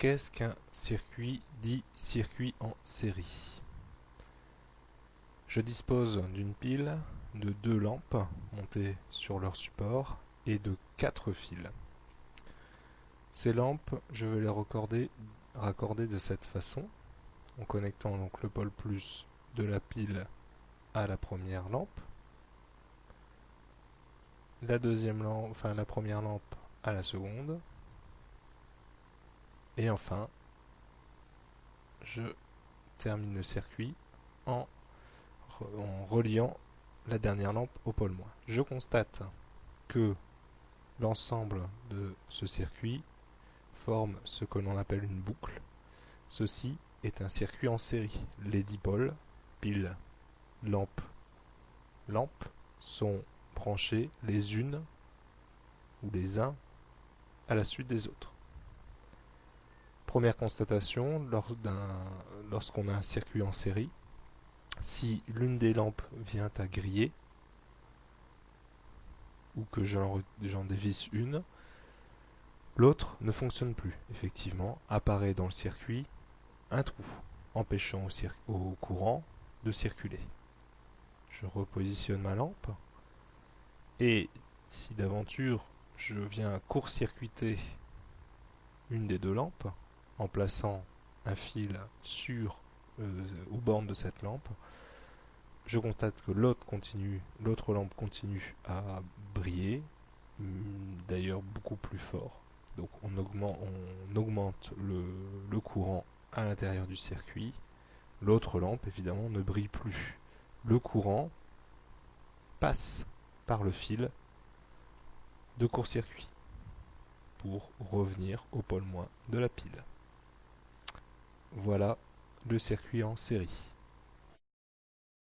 Qu'est-ce qu'un circuit dit circuit en série? Je dispose d'une pile, de 2 lampes montées sur leur support et de 4 fils. Ces lampes, je vais les raccorder de cette façon, en connectant donc le pôle plus de la pile à la première lampe, la première lampe à la seconde, et enfin je termine le circuit en reliant la dernière lampe au pôle moins. Je constate que l'ensemble de ce circuit forme ce que l'on appelle une boucle. Ceci est un circuit en série. Les dipôles, pile, lampe, lampe, sont branchés les unes ou les uns à la suite des autres. Première constatation, lorsqu'on a un circuit en série, si l'une des lampes vient à griller, ou que j'en dévisse une, l'autre ne fonctionne plus. Effectivement, apparaît dans le circuit un trou, empêchant au courant de circuler. Je repositionne ma lampe, et si d'aventure je viens court-circuiter une des 2 lampes, en plaçant un fil aux bornes de cette lampe, je constate que l'autre lampe continue à briller, d'ailleurs beaucoup plus fort. Donc on augmente le courant à l'intérieur du circuit. L'autre lampe évidemment ne brille plus. Le courant passe par le fil de court-circuit pour revenir au pôle moins de la pile. Voilà le circuit en série.